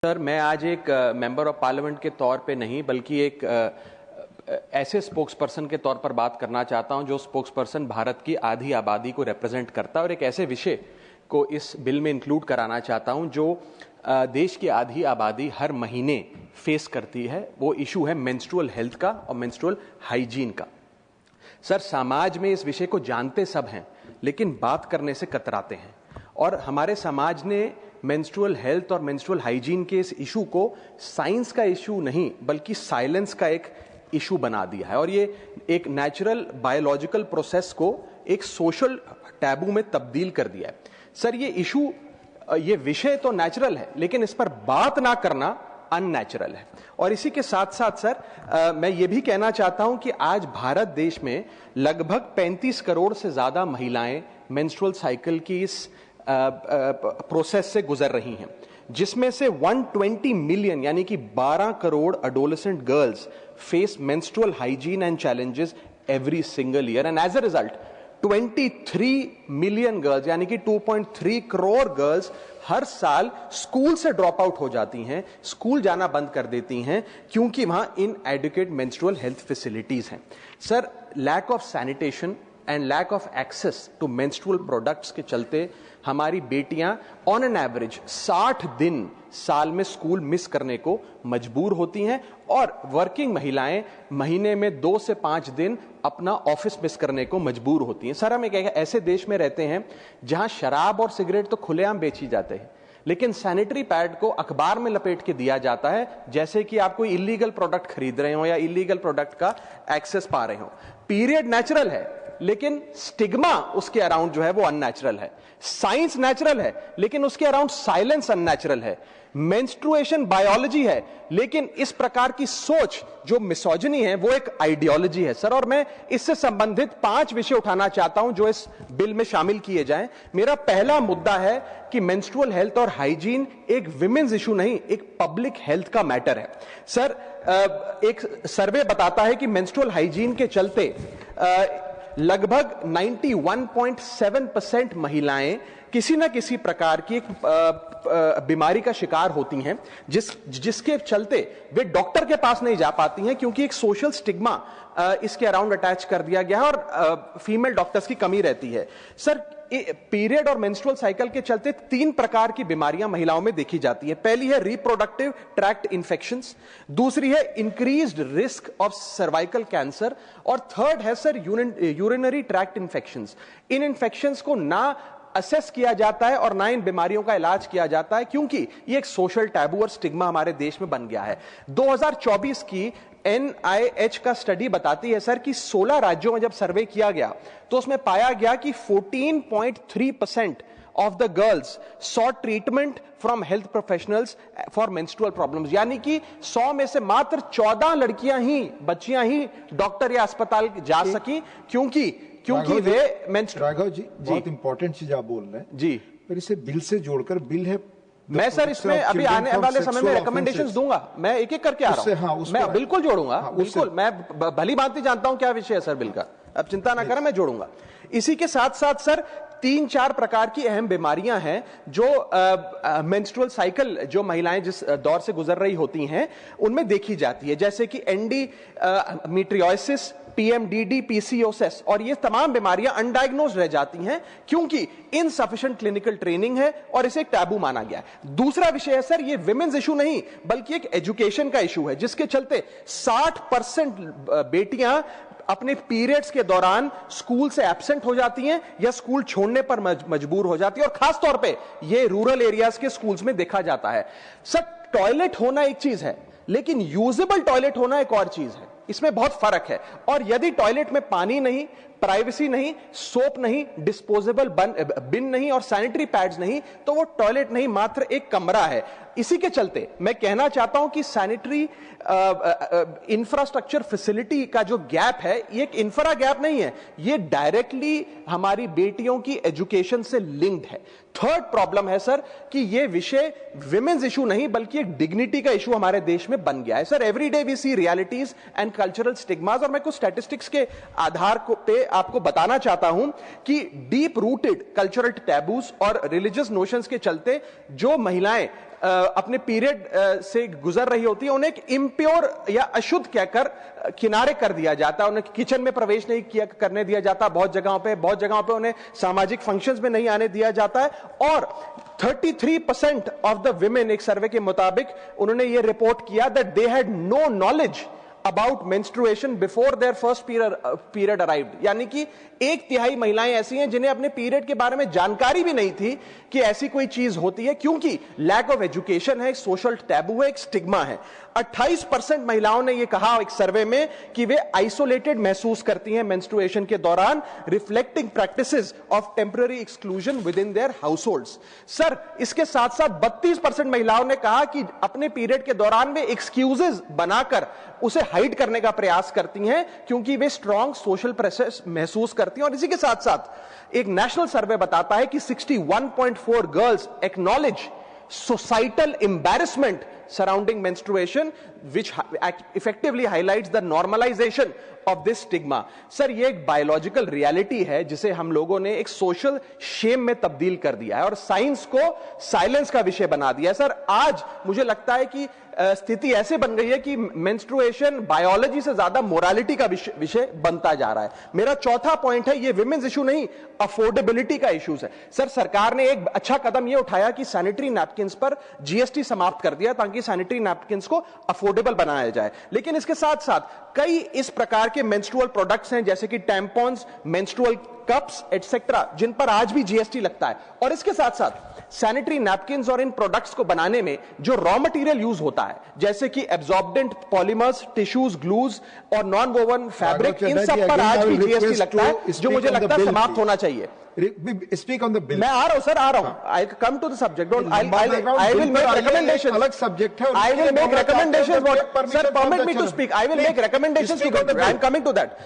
Sir, मैं आज एक मेंबर ऑफ पार्लियामेंट के तौर पे नहीं बल्कि एक ऐसे स्पोक्स पर्सन के तौर पर बात करना चाहता हूं जो स्पोक्स पर्सन भारत की आधी आबादी को रिप्रेजेंट करता है और एक ऐसे विषय को इस बिल में इंक्लूड कराना चाहता हूं जो देश की आधी आबादी हर महीने फेस करती है। वो इशू है मेंस्ट्रुअल हेल्थ का और मेंस्ट्रुअल हाइजीन का। सर, समाज में इस विषय को जानते सब हैं लेकिन बात करने से कतराते हैं और हमारे समाज ने मेंस्ट्रुअल हेल्थ और मेंस्ट्रुअल हाइजीन के इस इशू को साइंस का इशू नहीं बल्कि साइलेंस का एक इशू बना दिया है और ये एक नेचुरल बायोलॉजिकल प्रोसेस को एक सोशल टैबू में तब्दील कर दिया है। सर, ये विषय तो नेचुरल है लेकिन इस पर बात ना करना अननेचुरल है। और इसी के साथ साथ सर मैं ये भी कहना चाहता हूं कि आज भारत देश में लगभग 35 करोड़ से ज्यादा महिलाएं मेंस्ट्रुअल साइकिल की इस प्रोसेस से गुजर रही हैं, जिसमें से 120 मिलियन यानी कि 12 crore adolescent girls face menstrual hygiene and challenges every single year and as a result 23 million girls यानी कि 2.3 करोड़ गर्ल्स हर साल स्कूल से ड्रॉप आउट हो जाती हैं, स्कूल जाना बंद कर देती हैं क्योंकि वहां इनएडिक्वेट मेंस्ट्रुअल हेल्थ फैसिलिटीज हैं। Sir, lack of sanitation and lack of access to menstrual products के चलते हमारी बेटियां ऑन एन एवरेज 60 दिन साल में स्कूल मिस करने को मजबूर होती हैं और वर्किंग महिलाएं महीने में 2 से 5 दिन अपना ऑफिस मिस करने को मजबूर होती हैं। सर, हम एक ऐसे देश में रहते हैं जहां शराब और सिगरेट तो खुलेआम बेची जाते हैं लेकिन सैनिटरी पैड को अखबार में लपेट के दिया जाता है जैसे कि आप कोई इलीगल प्रोडक्ट खरीद रहे हो या इलीगल प्रोडक्ट का एक्सेस पा रहे हो। पीरियड नेचुरल है लेकिन स्टिग्मा उसके अराउंड जो है वो अननेचुरल है। साइंस नेचुरल है लेकिन उसके अराउंड साइलेंस अननेचुरल है। मेंस्ट्रुएशन बायोलॉजी है लेकिन इस प्रकार की सोच जो मिसोजिनी है वो एक आइडियोलॉजी है। सर, और मैं इससे संबंधित 5 विषय उठाना चाहता हूं जो इस बिल में शामिल किए जाएं। मेरा पहला मुद्दा है कि मेंस्ट्रुअल हेल्थ और हाइजीन एक विमेन्स इशू नहीं, एक पब्लिक हेल्थ का मैटर है। सर, एक सर्वे बताता है कि मेंस्ट्रुअल हाइजीन के चलते लगभग 91.7% महिलाएं किसी न किसी प्रकार की एक बीमारी का शिकार होती हैं जिसके चलते वे डॉक्टर के पास नहीं जा पाती हैं क्योंकि एक सोशल स्टिग्मा इसके अराउंड अटैच कर दिया गया है और फीमेल डॉक्टर्स की कमी रहती है। सर, पीरियड और मेंस्ट्रुअल साइकिल के चलते 3 प्रकार की बीमारियां महिलाओं में देखी जाती है। पहली है रिप्रोडक्टिव ट्रैक्ट इंफेक्शंस, दूसरी है increased risk of cervical cancer और थर्ड है सर यूरिनरी ट्रैक्ट इंफेक्शंस। इन इंफेक्शंस को ना असेस किया जाता है और ना इन बीमारियों का इलाज किया जाता है क्योंकि ये एक सोशल टैबू और स्टिग्मा हमारे देश में बन गया है। 2024 की NIH का स्टडी बताती है सर कि 16 राज्यों में जब सर्वे किया गया तो उसमें पाया गया कि 14.3% of the girls saw treatment from health professionals for menstrual problems, यानी कि 100 में से मात्र 14 बच्चियां ही डॉक्टर या अस्पताल जा सकी क्योंकि वे राघव जी बहुत इंपॉर्टेंट चीज आप बोल रहे हैं जी, पर इसे बिल से जोड़कर बिल है। मैं सर इसमें अभी आने वाले समय में रिकमेंडेशंस दूंगा, मैं एक एक करके आ रहा हूं। मैं बिल्कुल जोड़ूंगा, बिल्कुल मैं भली भांति जानता हूं क्या विषय है सर बिल का, अब चिंता ना करें, मैं जोड़ूंगा। इसी के साथ साथ सर 3-4 प्रकार की अहम बीमारियां हैं जो मेंस्ट्रुअल साइकिल जो महिलाएं जिस दौर से गुजर रही होती हैं उनमें देखी जाती है, जैसे कि एंडोमेट्रियोसिस, PMDD, PCOS, और ये तमाम बीमारियां अनडायग्नोज रह जाती हैं क्योंकि इनसफिशिएंट क्लिनिकल ट्रेनिंग है और इसे एक टैबू माना गया है। दूसरा विषय है सर, ये विमेन्स इशू नहीं बल्कि एक एजुकेशन का इशू है जिसके चलते 60% बेटियां अपने पीरियड्स के दौरान स्कूल से एब्सेंट हो जाती हैं या स्कूल छोड़ने पर मजबूर हो जाती है और खास तौर पे ये रूरल एरियाज के स्कूल्स में देखा जाता है। सर, टॉयलेट होना एक चीज है लेकिन यूजेबल टॉयलेट होना एक और चीज है, इसमें बहुत फर्क है। और यदि टॉयलेट में पानी नहीं, प्राइवेसी नहीं, सोप नहीं, डिस्पोजेबल बिन नहीं और सैनिटरी पैड्स नहीं तो वो टॉयलेट नहीं, मात्र एक कमरा है। इसी के चलते मैं कहना चाहता हूं कि सैनिटरी इंफ्रास्ट्रक्चर फैसिलिटी का जो गैप है ये एक इंफ्रा गैप नहीं है, ये डायरेक्टली हमारी बेटियों की एजुकेशन से लिंक्ड है। थर्ड प्रॉब्लम है सर कि ये विषय विमेन्स इशू नहीं बल्कि एक डिग्निटी का इशू हमारे देश में बन गया है। Sir, everyday we see realities and cultural stigmas, और मैं कुछ स्टैटिस्टिक्स के आधार पे आपको बताना चाहता हूं कि डीप रूटेड कल्चरल टैबूज और रिलीजियस नोशंस के चलते जो महिलाएं अपने पीरियड से गुजर रही होती है, उन्हें इम्प्योर या अशुद्ध कहकर किनारे कर दिया जाता है, उन्हें किचन में प्रवेश नहीं करने दिया जाता, बहुत जगहों पे उन्हें सामाजिक फंक्शंस में नहीं आने दिया जाता है। और 33% ऑफ द विमेन, एक सर्वे के मुताबिक उन्होंने यह रिपोर्ट किया that they had no knowledge about menstruation before their first period arrived. यानी कि 1/3 महिलाएं ऐसी हैं जिन्हें अपने पीरियड के बारे में जानकारी भी नहीं थी कि ऐसी कोई चीज होती है, क्योंकि लैक ऑफ एजुकेशन है, सोशल टैबू है, एक स्टिग्मा है। 28% महिलाओं ने यह कहा एक सर्वे में कि वे आइसोलेटेड महसूस करती हैं मेंस्ट्रुएशन के दौरान, reflecting practices of temporary exclusion with in their households. Sir, इसके साथ साथ 32% महिलाओं ने कहा कि अपने पीरियड के दौरान वे एक्सक्यूजेस बनाकर उसे हाइड करने का प्रयास करती हैं, क्योंकि वे स्ट्रॉन्ग सोशल प्रेशर महसूस करती हैं। और इसी के साथ साथ एक नेशनल सर्वे बताता है कि 61.4 girls acknowledge societal embarrassment surrounding menstruation, which effectively highlights the normalization of this stigma. Sir, ये एक बायोलॉजिकल रियलिटी है जिसे हम लोगों ने एक सोशल शेम में तब्दील कर दिया है और साइंस को साइलेंस का विषय बना दिया है। सर, आज मुझे लगता है कि स्थिति ऐसे बन गई है कि मेंस्ट्रुएशन बायोलॉजी से ज्यादा मोरालिटी का विषय बनता जा रहा है। मेरा चौथा पॉइंट है, ये विमेन्स इशू नहीं, अफोर्डेबिलिटी का इश्यूज है। सर, सरकार ने एक अच्छा कदम यह उठाया कि सैनिटरी नैपकिन्स पर जीएसटी समाप्त कर दिया ताकि सैनिटरी नैपकिन्स को अफोर्डेबल बनाया जाए। लेकिन इसके साथ साथ कई इस प्रकार के मेंस्ट्रुअल प्रोडक्ट्स हैं जैसे कि टैम्पॉन्स, मेंस्ट्रुअल कप्स एटसेट्रा, जिन पर आज भी जीएसटी लगता है। और इसके साथ साथ सैनिटरी नैपकिन्स और इन प्रोडक्ट्स को बनाने में जो रॉ मटेरियल यूज होता है जैसे कि एब्जॉर्बेंट पॉलीमर्स, टिश्यूज, ग्लूज और नॉन वोवन फैब्रिक, इन सब पर आज भी जीएसटी लगता है, जो मुझे लगता है समाप्त होना चाहिए। Speak on the bill. मैं आ रहा हूं सर, आ रहा हूं। I come to the subject. I will make recommendations. अलग सब्जेक्ट है। I will make recommendations. Sir, permit me to speak. I will make recommendations to the bill. I am coming to that.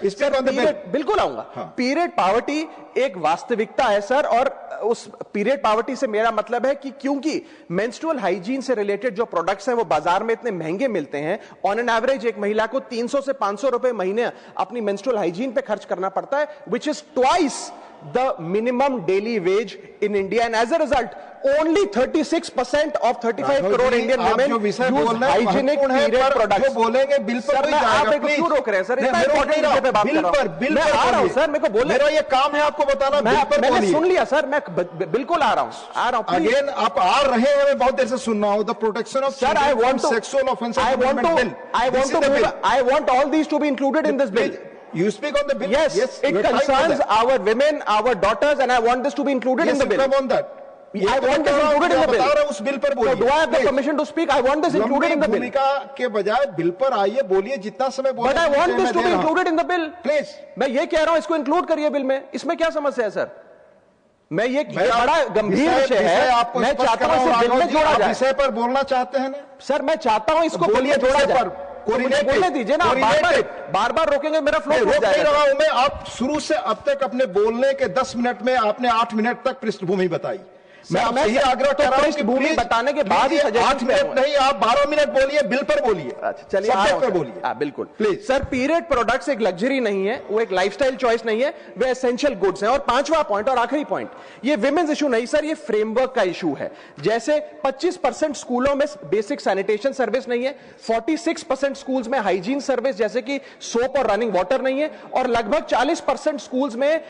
बिल्कुल आऊंगा। Period poverty एक वास्तविकता है sir, और उस period poverty से मेरा मतलब है कि क्योंकि मेंस्ट्रुअल हाइजीन से रिलेटेड जो प्रोडक्ट्स हैं वो बाजार में इतने महंगे मिलते हैं, ऑन एन एवरेज एक महिला को 300 से 500 रुपए महीने अपनी मेंस्ट्रुअल हाइजीन पे खर्च करना पड़ता है, which is twice the minimum daily wage in India, and as a result only 36% of 35 crore Indian women use hygienic period products. जो बोलेंगे बिल पर कोई जाएगा, आप एक क्यों रोक रहे हैं सर? इतना इंपॉर्टेंट विषय पे बात कर रहा हूं। मैं आ रहा हूं सर, मेरे को बोलने, मेरा ये काम है आपको बताना। मैंने सुन लिया सर, मैं बिल्कुल आ रहा हूं। अगेन आप आ रहे हैं, मैं बहुत देर से सुन रहा हूं। The protection of sir, I want to, sexual offenses, I want all these to be included in this bill. You speak on the bill. Yes, it concerns our women, our daughters, and I want this to be included in the bill. Come on that. I want this included in the bill. उस bill पर बोलिए। So do I have the permission to speak? I want this included in the bill. भूमिका के बजाय bill पर आइए, बोलिए जितना समय बोले। But I want this to be included in the bill. Please. मैं ये कह रहा हूँ, इसको इंक्लूड करिए बिल में। इसमें क्या समस्या है सर? मैं ये बड़ा गंभीर विषय है, मैं चाहता हूँ इसे बिल में जोड़ा जाए। विषय पर बोलना चाहते हैं ना सर? मैं चाहता हूँ इसको बिल में जोड़ा जाए। बोलने दीजिए ना, बार बार रोकेंगे, मेरा फ्लो रोक नहीं रहा हूं मैं। आप शुरू से अब तक अपने बोलने के 10 मिनट में आपने 8 मिनट तक पृष्ठभूमि बताई। मैं आपसे यही आग्रह कर रहा हूं कि भूमि बताने के बाद ही 8 मिनट नहीं, आप 12 मिनट बोलिए, बिल पर बोलिए। अच्छा चलिए, सब्जेक्ट पर बोलिए। बिल्कुल प्लीज सर। पीरियड प्रोडक्ट्स एक लग्जरी नहीं है, वो एक लाइफस्टाइल चॉइस नहीं है, वे एसेंशियल गुड्स हैं। और पांचवा पॉइंट और आखिरी पॉइंट, ये विमेन्स इशू नहीं सर, ये फ्रेमवर्क का इशू है। जैसे 25% स्कूलों में बेसिक सैनिटेशन सर्विस नहीं है, 46% स्कूल्स में हाइजीन सर्विस जैसे कि सोप और रनिंग वाटर नहीं है, और लगभग 40% स्कूल्स में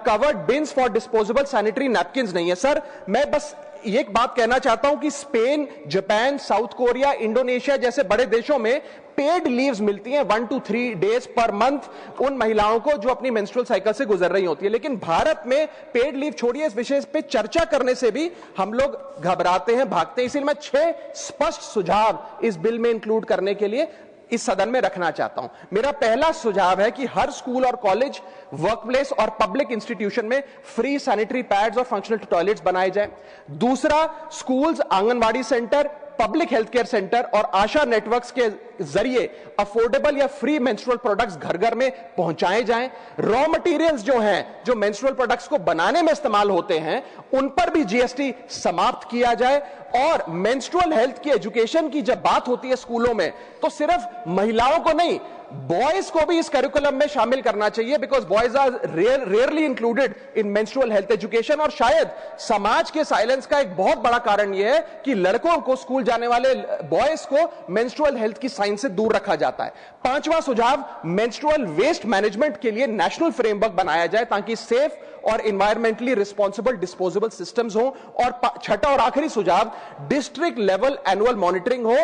covered beans for disposable sanitary napkins नहीं है। सर, मैं बस एक बात कहना चाहता हूं कि Spain, Japan, south Korea, Indonesia जैसे बड़े देशों में पेड लीव्स मिलती हैं 1 to 3 days पर मंथ उन महिलाओं को जो अपनी मेंस्ट्रुअल साइकिल से गुजर रही होती है। लेकिन भारत में पेड लीव छोड़िए, इस विषय पे चर्चा करने से भी हम लोग घबराते हैं, भागते हैं। इसलिए मैं 6 स्पष्ट सुझाव इस बिल में इंक्लूड करने के लिए इस सदन में रखना चाहता हूं। मेरा पहला सुझाव है कि हर स्कूल और कॉलेज, वर्कप्लेस और पब्लिक इंस्टीट्यूशन में फ्री सैनिटरी पैड्स और फंक्शनल टॉयलेट्स बनाए जाए। दूसरा, schools, anganwadi centre, public health care centre और आशा नेटवर्क्स के जरिए अफोर्डेबल या फ्री मेंस्ट्रुअल प्रोडक्ट्स घर घर में पहुंचाए जाएं। रॉ मटेरियल्स जो हैं, जो मेंस्ट्रुअल प्रोडक्ट्स को बनाने में इस्तेमाल होते हैं, उन पर भी जीएसटी समाप्त किया जाए। और मेंस्ट्रुअल हेल्थ की एजुकेशन की जब बात होती है स्कूलों में, तो सिर्फ महिलाओं को नहीं, बॉयज को भी इस करिकुलम में शामिल करना चाहिए, because boys are rarely included in menstrual health education. और शायद समाज के साइलेंस का एक बहुत बड़ा कारण यह है कि लड़कों को, स्कूल जाने वाले बॉयज को मेंस्ट्रुअल हेल्थ की साइंस से दूर रखा जाता है। पांचवा सुझाव, मेंस्ट्रुअल वेस्ट मैनेजमेंट के लिए नेशनल फ्रेमवर्क बनाया जाए ताकि सेफ और इन्वायरमेंटली रिस्पॉन्सिबल डिस्पोजेबल सिस्टम्स हो। और छठा और आखिरी सुझाव, डिस्ट्रिक्ट लेवल एनुअल मॉनिटरिंग हो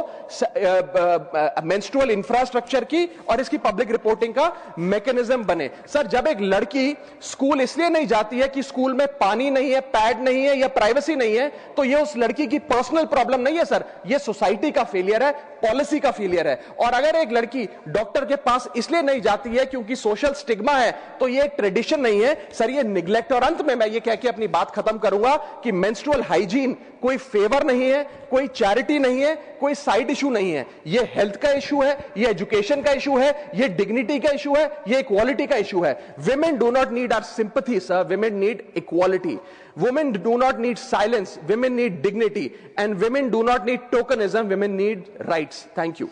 मेंस्ट्रुअल इंफ्रास्ट्रक्चर की और इसकी पब्लिक रिपोर्टिंग का मैकेनिज्म बने। सर, जब एक लड़की स्कूल इसलिए नहीं जाती है कि स्कूल में पानी नहीं है, पैड नहीं है या प्राइवेसी नहीं है, तो यह उस लड़की की पर्सनल प्रॉब्लम नहीं है सर, यह सोसाइटी का फेलियर है, पॉलिसी का फेलियर है। और अगर एक लड़की डॉक्टर के पास इसलिए नहीं जाती है क्योंकि सोशल स्टिग्मा है, तो यह ट्रेडिशन नहीं है सर, यह निग्लेक्ट। और अंत में मैं यह कह के अपनी बात खत्म करूंगा कि मेंस्ट्रुअल हाइजीन कोई फेवर नहीं है, कोई चैरिटी नहीं है, कोई साइड इशू नहीं है। यह हेल्थ का इशू है, यह एजुकेशन का इशू है, यह डिग्निटी का इशू है, यह इक्वालिटी का इशू है। Women do not need our sympathy sir, women need equality. Women do not need silence, women need dignity, and women do not need tokenism, women need rights. Thank you.